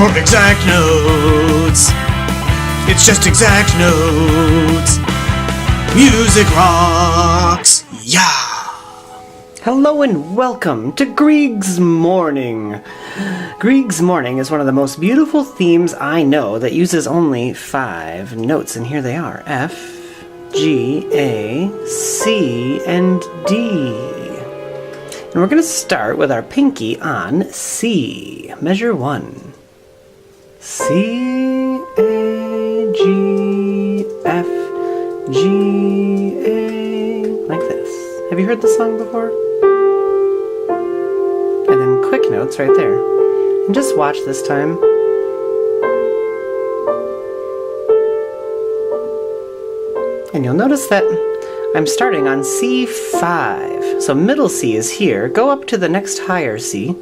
for exact notes. It's just exact notes. Music rocks. Yeah. Hello and welcome to Grieg's Morning. Grieg's Morning is one of the most beautiful themes I know that uses only 5 notes, and here they are: F, G, A, C, and D. And we're going to start with our pinky on C. Measure 1. C, A, G, F, G, A. Like this. Have you heard this song before? And then quick notes right there. And just watch this time. And you'll notice that I'm starting on C5. So middle C is here. Go up to the next higher C.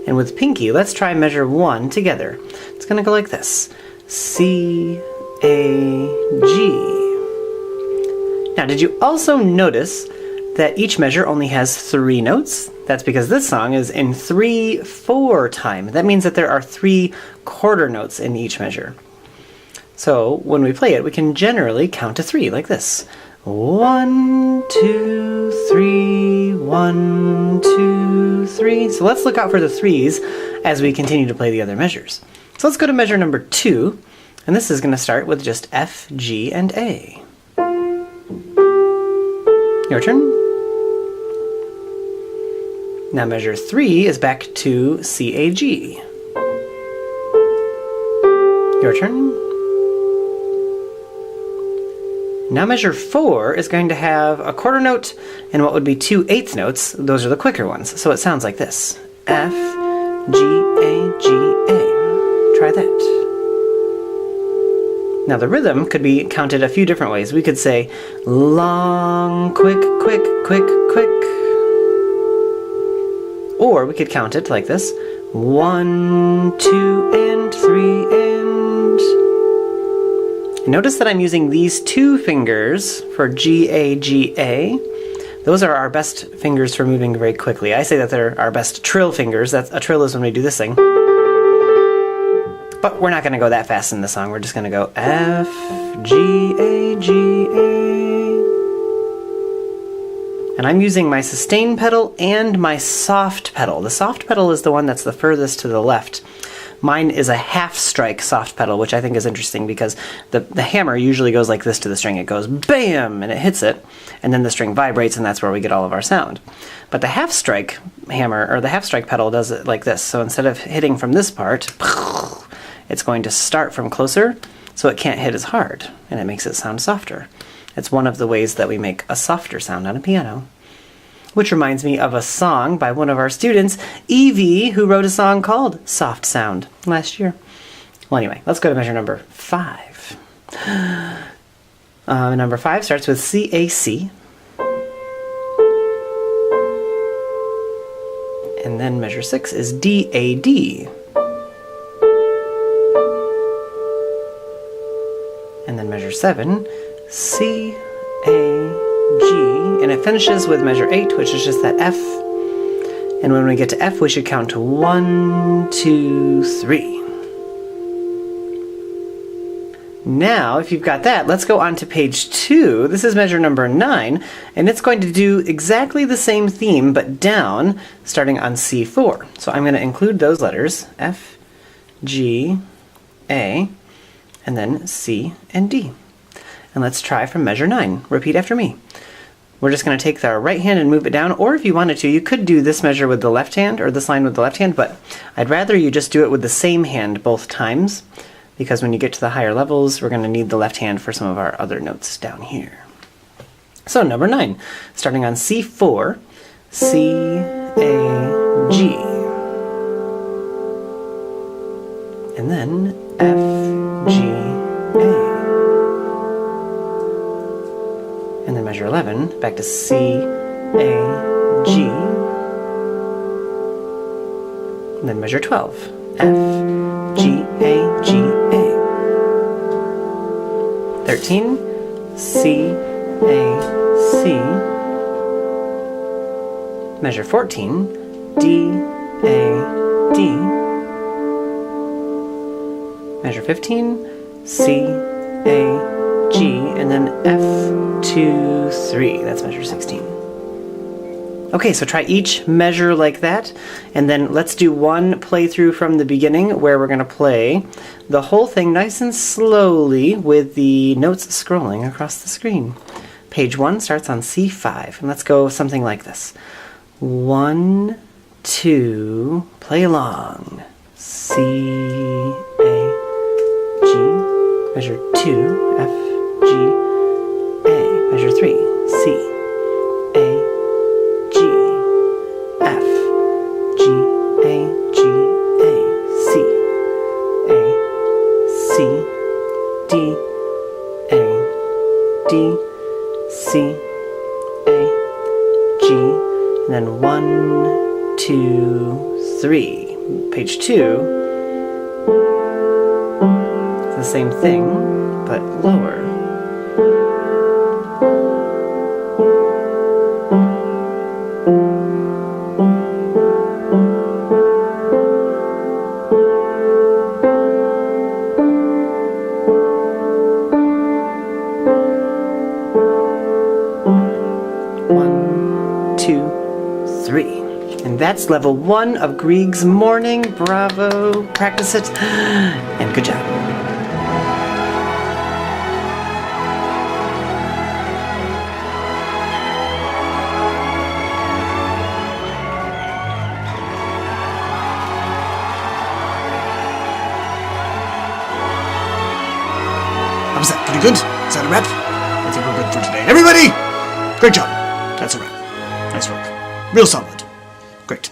And with pinky, let's try measure 1 together. It's going to go like this. C, A, G. Now, did you also notice that each measure only has 3 notes? That's because this song is in 3/4 time. That means that there are 3 quarter notes in each measure. So when we play it, we can generally count to 3 like this. 1, 2, 3, 1, 2, 3. So let's look out for the 3s as we continue to play the other measures. So let's go to measure number 2, and this is going to start with just F, G, and A. Your turn. Now measure 3 is back to C, A, G. Your turn. Now measure 4 is going to have a quarter note and what would be 2 eighth notes. Those are the quicker ones. So it sounds like this. F, G, A, G, A. Try that. Now the rhythm could be counted a few different ways. We could say long, quick, quick, quick, quick. Or we could count it like this. 1, 2, and 3, and... Notice that I'm using these 2 fingers for G, A, G, A. Those are our best fingers for moving very quickly. I say that they're our best trill fingers. A trill is when we do this thing. But we're not going to go that fast in the song. We're just going to go F, G, A, G, A. And I'm using my sustain pedal and my soft pedal. The soft pedal is the one that's the furthest to the left. Mine is a half-strike soft pedal, which I think is interesting because the hammer usually goes like this to the string. It goes BAM! And it hits it, and then the string vibrates, and that's where we get all of our sound. But the half-strike hammer, or the half-strike pedal, does it like this. So instead of hitting from this part, it's going to start from closer, so it can't hit as hard, and it makes it sound softer. It's one of the ways that we make a softer sound on a piano. Which reminds me of a song by one of our students, Evie, who wrote a song called Soft Sound last year. Well, anyway, let's go to measure number 5. Number 5 starts with C, A, C. And then measure 6 is D, A, D. And then measure 7, C, A, G, and it finishes with measure 8, which is just that F. And when we get to F, we should count to 1, 2, 3. Now, if you've got that, let's go on to page 2. This is measure number 9, and it's going to do exactly the same theme, but down, starting on C4. So I'm going to include those letters, F, G, A, and then C and D. And let's try from measure 9. Repeat after me. We're just going to take our right hand and move it down, or if you wanted to, you could do this measure with the left hand, or this line with the left hand, but I'd rather you just do it with the same hand both times, because when you get to the higher levels, we're going to need the left hand for some of our other notes down here. So number 9, starting on C4, C, A, G. And then F, G, A. And then measure 11, back to C, A, G. And then measure 12, F, G, A, G, A. 13, C, A, C. Measure 14, D, A, D. measure 15, C, A, G, and then F, 2, 3. That's measure 16. Okay, so try each measure like that, and then let's do one playthrough from the beginning where we're going to play the whole thing nice and slowly with the notes scrolling across the screen. Page 1 starts on C5, and let's go something like this. 1, 2, play along. C, A, G, measure 2, F, G, A, measure 3, C, A, G, F, G, A, G, A, C, A, C, D, A, D, C, A, G, and then 1, 2, 3. Page 2, it's the same thing, but lower. And that's level 1 of Grieg's Morning. Bravo. Practice it. And good job. How was that? Pretty good? Is that a wrap? I think we're good for today. Everybody! Great job. That's a wrap. Nice work. Real solid. Great.